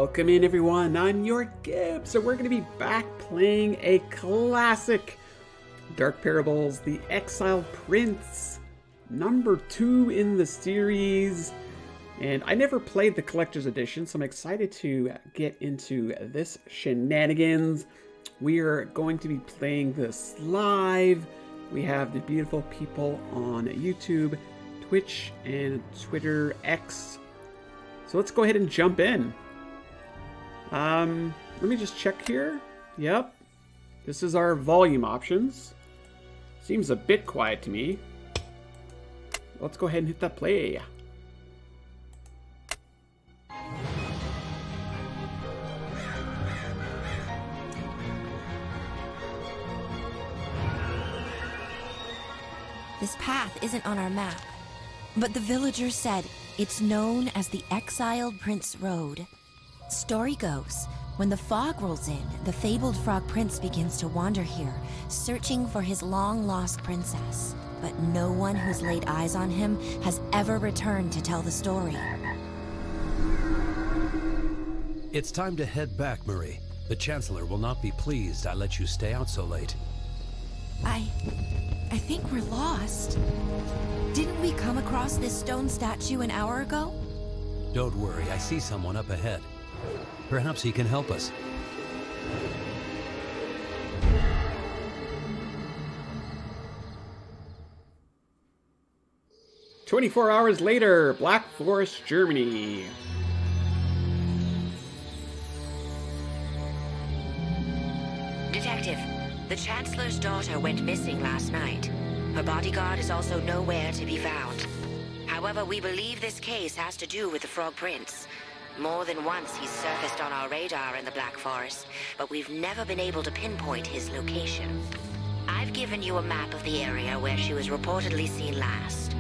Welcome in, everyone. I'm YourGibs, so we're going to be back playing a classic Dark Parables, The Exiled Prince, number 2 in the series. And I never played the collector's edition, so I'm excited to get into this shenanigans. We are going to be playing this live. We have the beautiful people on YouTube, Twitch, and Twitter X. So let's go ahead and jump in. Let me just check here. Yep. This is our volume options. Seems a bit quiet to me. Let's go ahead and hit that play. This path isn't on our map, but the villagers said it's known as the Exiled Prince Road. Story goes, when the fog rolls in, the fabled frog prince begins to wander here, searching for his long-lost princess. But no one who's laid eyes on him has ever returned to tell the story. It's time to head back, Marie. The chancellor will not be pleased I let you stay out so late. I think we're lost. Didn't we come across this stone statue an hour ago? Don't worry, I see someone up ahead. Perhaps he can help us. "24 hours later, Black Forest, Germany." Detective, the Chancellor's daughter went missing last night. Her bodyguard is also nowhere to be found. However, we believe this case has to do with the Frog Prince. More than once he's surfaced on our radar in the Black Forest, but we've never been able to pinpoint his location. I've given you a map of the area where she was reportedly seen last.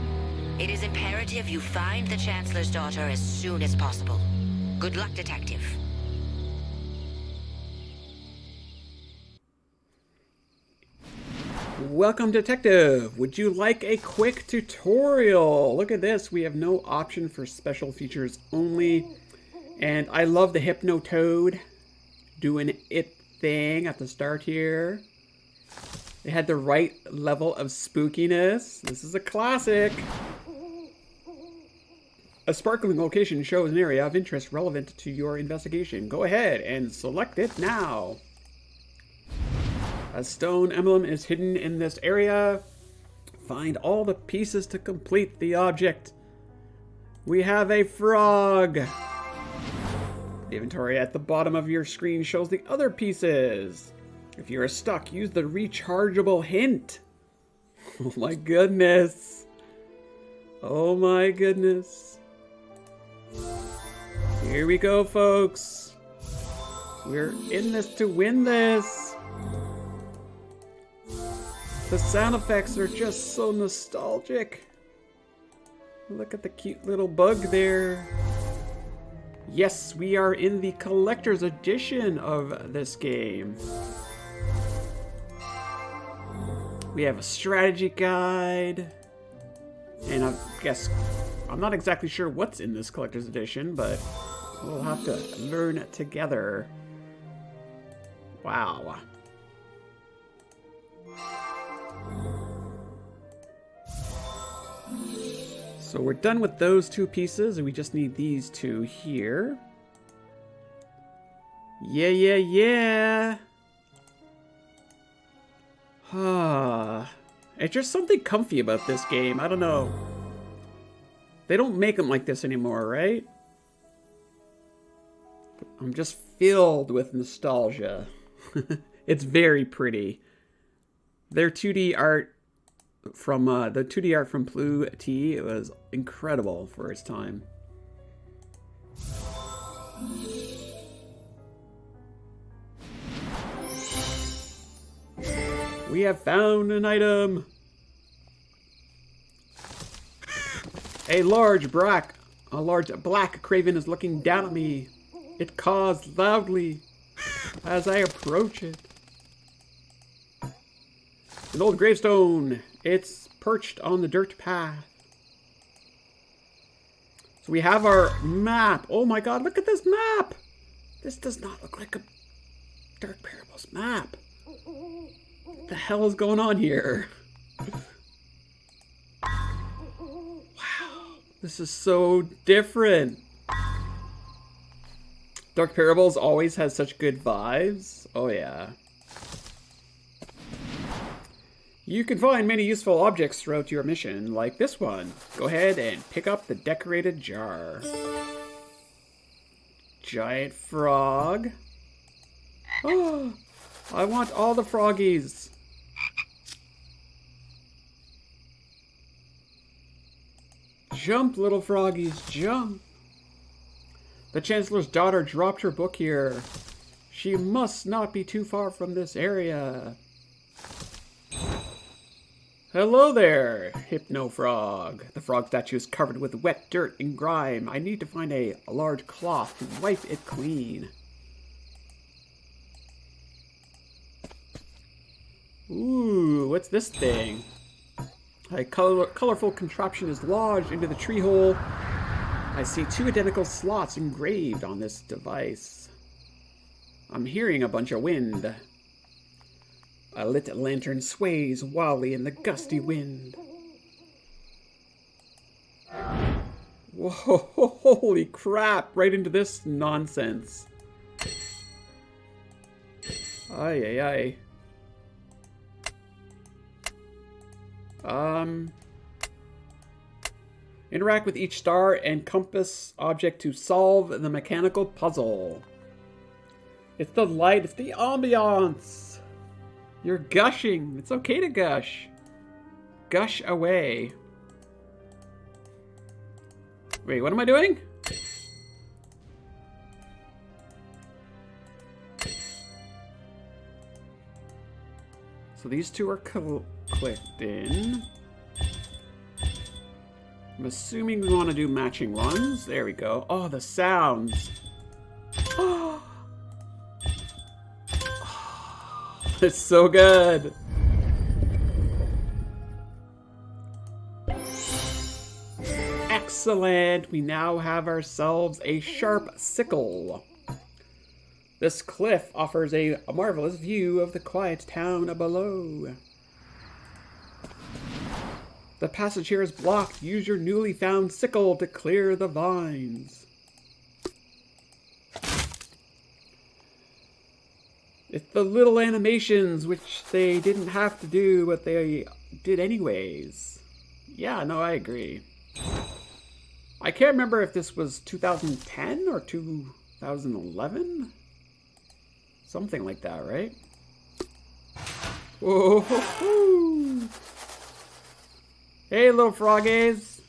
It is imperative you find the Chancellor's daughter as soon as possible. Good luck, Detective. Welcome, Detective. Would you like a quick tutorial? Look at this. We have no option for special features only. And I love the Hypnotoad doing it thing at the start here. It had the right level of spookiness. This is a classic. A sparkling location shows an area of interest relevant to your investigation. Go ahead and select it now. A stone emblem is hidden in this area. Find all the pieces to complete the object. We have a frog. The inventory at the bottom of your screen shows the other pieces. If you're stuck, use the rechargeable hint. Oh my goodness. Oh my goodness. Here we go, folks. We're in this to win this. The sound effects are just so nostalgic. Look at the cute little bug there. Yes, we are in the collector's edition of this game. We have a strategy guide. And I guess, I'm not exactly sure what's in this collector's edition, but we'll have to learn together. Wow. So we're done with those two pieces, and we just need these two here. Yeah. It's just something comfy about this game. I don't know. They don't make them like this anymore, right? I'm just filled with nostalgia. It's very pretty. Their 2D art from the 2D art from Blue T, it was incredible for its time. We have found an item. A large black craven is looking down at me. It caws loudly as I approach it. An old gravestone. It's perched on the dirt path. So we have our map. Oh my god, look at this map! This does not look like a Dark Parables map. What the hell is going on here? Wow, this is so different. Dark Parables always has such good vibes. Oh yeah. You can find many useful objects throughout your mission, like this one. Go ahead and pick up the decorated jar. Giant frog. Oh, I want all the froggies. Jump, little froggies, jump. The Chancellor's daughter dropped her book here. She must not be too far from this area. Hello there, Hypno Frog. The frog statue is covered with wet dirt and grime. I need to find a large cloth to wipe it clean. Ooh, what's this thing? A colorful contraption is lodged into the tree hole. I see 2 identical slots engraved on this device. I'm hearing a bunch of wind. A lit lantern sways wildly in the gusty wind. Whoa, holy crap, right into this nonsense. Ay, ay, ay. Interact with each star and compass object to solve the mechanical puzzle. It's the light, it's the ambiance. You're gushing. It's okay to gush. Gush away. Wait, what am I doing? So these 2 are clicked in. I'm assuming we want to do matching ones. There we go. Oh, the sounds. Oh. It's so good. Excellent. We now have ourselves a sharp sickle. This cliff offers a marvelous view of the quiet town below. The passage here is blocked. Use your newly found sickle to clear the vines. It's the little animations which they didn't have to do, but they did anyways. Yeah, no, I agree. I can't remember if this was 2010 or 2011? Something like that, right? Whoa! Hey, little froggies!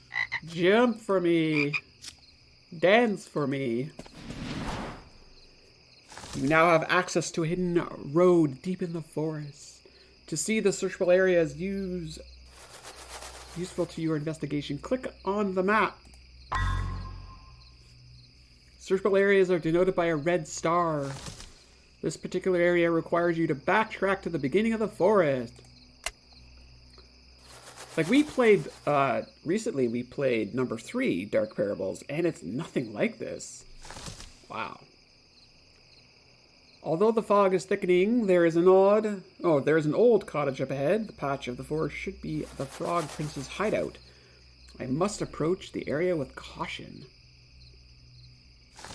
Jump for me! Dance for me! You now have access to a hidden road deep in the forest. To see the searchable areas useful to your investigation, click on the map. Searchable areas are denoted by a red star. This particular area requires you to backtrack to the beginning of the forest. Like we played, recently we played number 3, Dark Parables, and it's nothing like this. Wow. Although the fog is thickening, there is an old cottage up ahead. The patch of the forest should be the Frog Prince's hideout. I must approach the area with caution.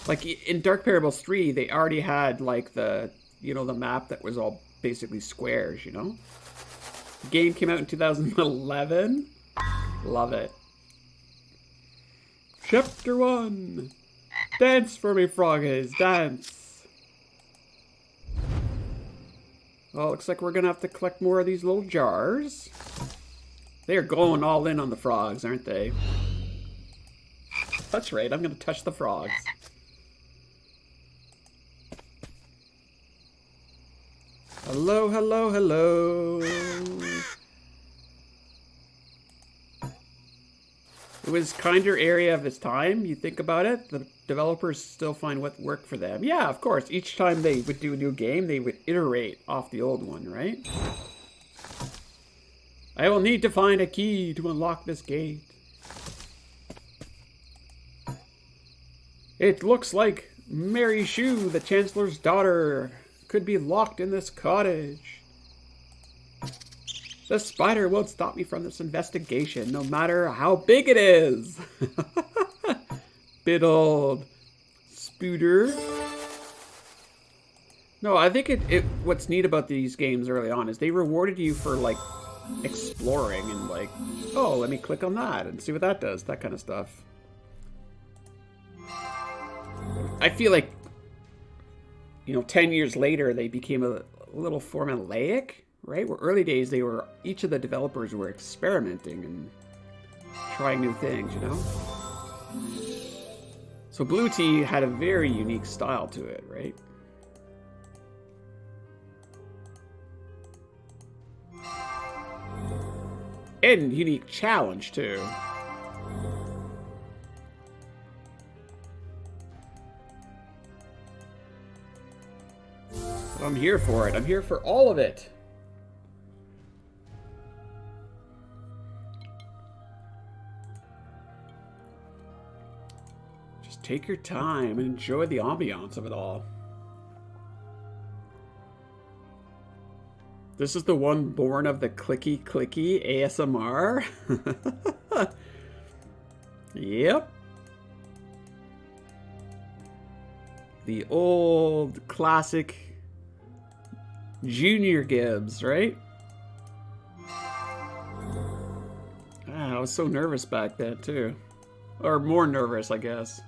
Like in Dark Parables 3, they already had like the map that was all basically squares, you know? The game came out in 2011. Love it. Chapter 1. Dance for me, froggies, dance. Well, looks like we're going to have to collect more of these little jars. They're going all in on the frogs, aren't they? That's right, I'm going to touch the frogs. Hello, hello, hello. It was kinder area of its time. You think about it, the developers still find what worked for them. Yeah, of course. Each time they would do a new game, they would iterate off the old one, right? I will need to find a key to unlock this gate. It looks like Mary Shue, the Chancellor's daughter, could be locked in this cottage. The spider won't stop me from this investigation, no matter how big it is. Bit old Spooter. No, I think what's neat about these games early on is they rewarded you for, like, exploring and, like, oh, let me click on that and see what that does, that kind of stuff. I feel like, you know, 10 years later, they became a little formulaic, right? Where early days, each of the developers were experimenting and trying new things, you know? So Blue Tea had a very unique style to it, right? And unique challenge, too. But I'm here for it. I'm here for all of it. Just take your time and enjoy the ambiance of it all. This is the one born of the clicky clicky ASMR. Yep. The old classic YourGibs, right? Ah, I was so nervous back then too. Or more nervous, I guess.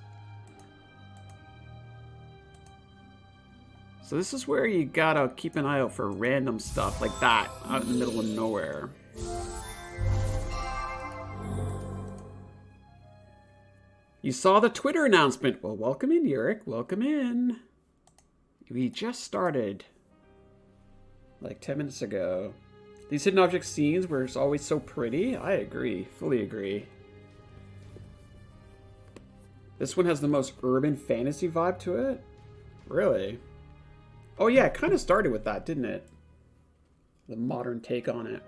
So this is where you gotta keep an eye out for random stuff like that out in the middle of nowhere. You saw the Twitter announcement. Well, welcome in, Yurik. Welcome in. We just started like 10 minutes ago. These hidden object scenes were always so pretty. I agree. Fully agree. This one has the most urban fantasy vibe to it. Really? Oh yeah, it kind of started with that, didn't it? The modern take on it.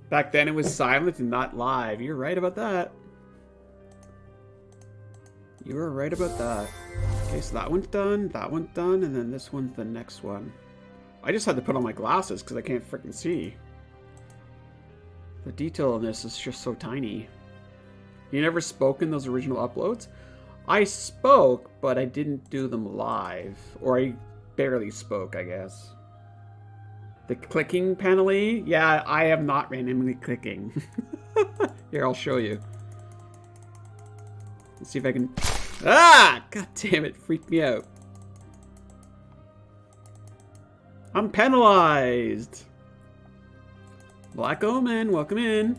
Back then it was silent and not live. You're right about that. You were right about that. Okay, so that one's done, and then this one's the next one. I just had to put on my glasses because I can't freaking see. The detail in this is just so tiny. You never spoke in those original uploads? I spoke, but I didn't do them live. Or I barely spoke, I guess. The clicking penalty? Yeah, I am not randomly clicking. Here, I'll show you. Let's see if I can... Ah! God damn it, freaked me out. I'm penalized! Black Omen, welcome in.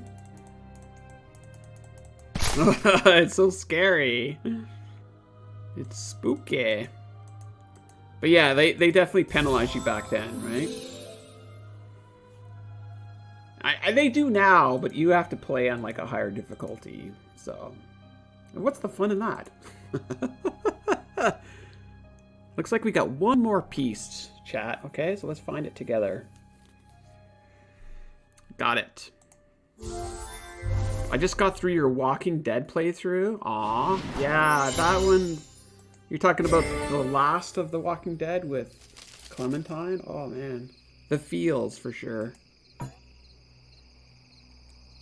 It's so scary. It's spooky. But yeah, they definitely penalized you back then, right? They do now, but you have to play on like a higher difficulty. So, what's the fun in that? Looks like we got one more piece, chat. Okay, so let's find it together. Got it. I just got through your Walking Dead playthrough. Aw, yeah, that one. You're talking about the last of the Walking Dead with Clementine? Oh, man. The feels, for sure.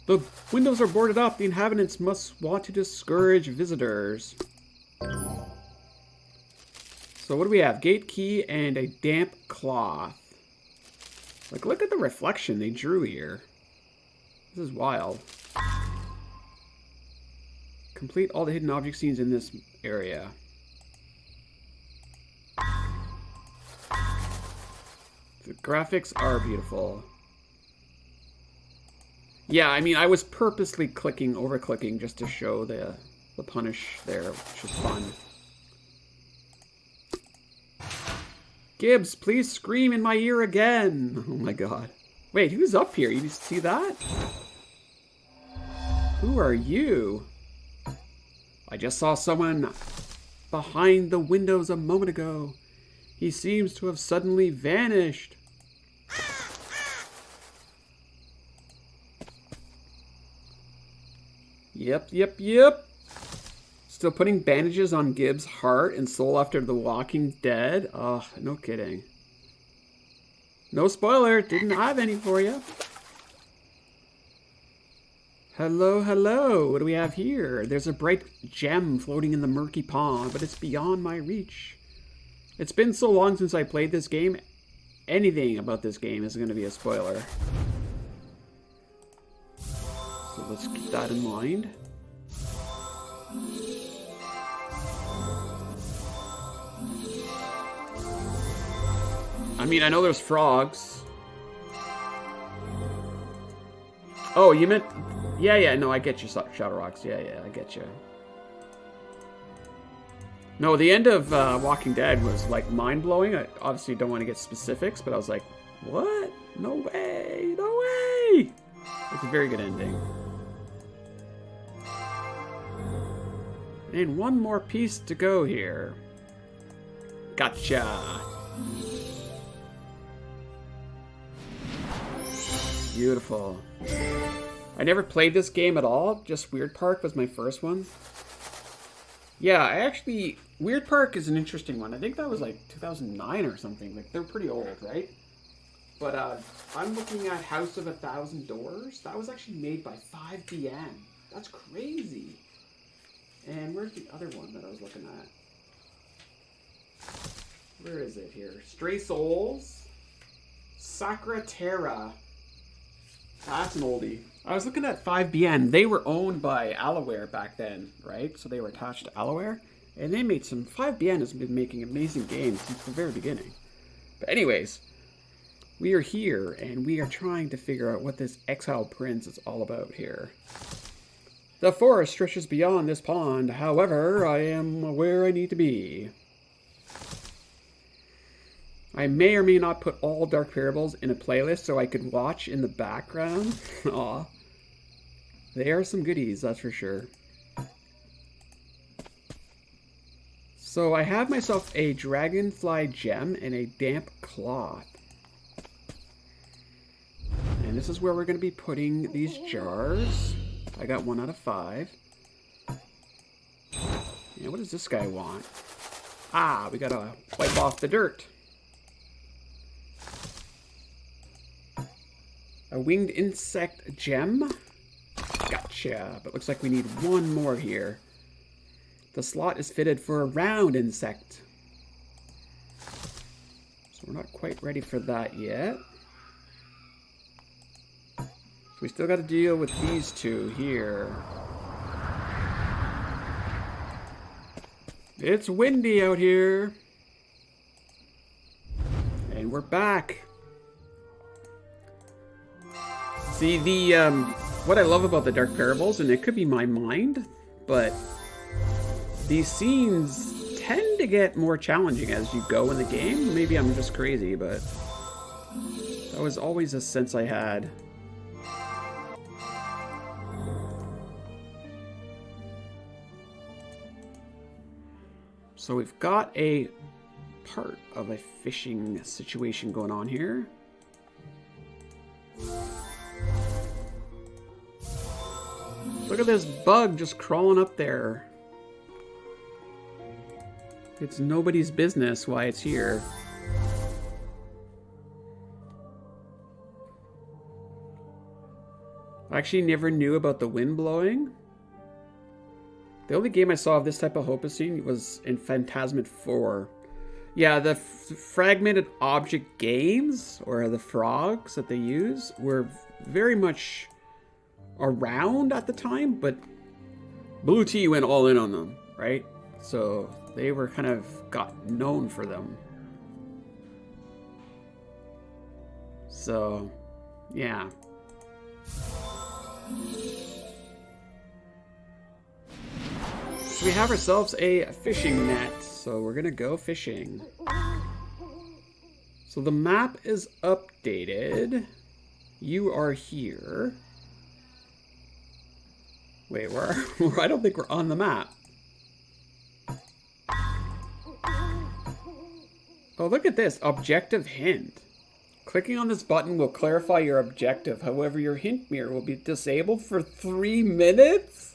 The windows are boarded up. The inhabitants must want to discourage visitors. So what do we have? Gate key and a damp cloth. Like, look at the reflection they drew here. This is wild. Complete all the hidden object scenes in this area. The graphics are beautiful. Yeah, I mean, I was purposely over-clicking just to show the punish there, which is fun. Gibbs, please scream in my ear again. Oh my god. Wait, who's up here? You see that? Who are you? I just saw someone behind the windows a moment ago. He seems to have suddenly vanished. Yep. Still putting bandages on Gibbs' heart and soul after The Walking Dead. Oh, no kidding. No spoiler. Didn't have any for you. Hello. What do we have here? There's a bright gem floating in the murky pond, but it's beyond my reach. It's been so long since I played this game. Anything about this game is going to be a spoiler. So let's keep that in mind. I mean, I know there's frogs. Oh, you meant... Yeah, no, I get you, Shadow Rocks. Yeah, I get you. No, the end of Walking Dead was, like, mind-blowing. I obviously don't want to get specifics, but I was like, what? No way! It's a very good ending. And one more piece to go here. Gotcha! Beautiful. I never played this game at all. Just Weird Park was my first one. Yeah, Weird Park is an interesting one. I think that was like 2009 or something. Like, they're pretty old, right? But I'm looking at House of 1,000 Doors. That was actually made by 5BN. That's crazy. And where's the other one that I was looking at? Where is it here? Stray Souls. Sacra Terra. That's an oldie. I was looking at 5BN. They were owned by Alaware back then, right? So they were attached to Alaware. And they made 5BN has been making amazing games since the very beginning. But anyways, we are here and we are trying to figure out what this Exiled Prince is all about here. The forest stretches beyond this pond. However, I am where I need to be. I may or may not put all Dark Parables in a playlist so I could watch in the background. Aw. They are some goodies, that's for sure. So I have myself a dragonfly gem and a damp cloth. And this is where we're going to be putting these jars. I got 1 out of 5. Yeah, what does this guy want? Ah, we got to wipe off the dirt. A winged insect gem. Gotcha. But looks like we need 1 more here. The slot is fitted for a round insect. So we're not quite ready for that yet. So we still got to deal with these 2 here. It's windy out here. And we're back. See, what I love about the Dark Parables, and it could be my mind, but these scenes tend to get more challenging as you go in the game. Maybe I'm just crazy, but that was always a sense I had. So we've got a part of a fishing situation going on here. Look at this bug just crawling up there. It's nobody's business why it's here. I actually never knew about the wind blowing. The only game I saw of this type of Hopacine was in Phantasm 4. Yeah, the fragmented object games, or the frogs that they use, were very much around at the time, but Blue Tea went all in on them, right? So they were kind of got known for them. So, yeah. So we have ourselves a fishing net, so we're gonna go fishing. So the map is updated. You are here. Wait, where? I don't think we're on the map. Oh, look at this. Objective hint. Clicking on this button will clarify your objective. However, your hint mirror will be disabled for 3 minutes?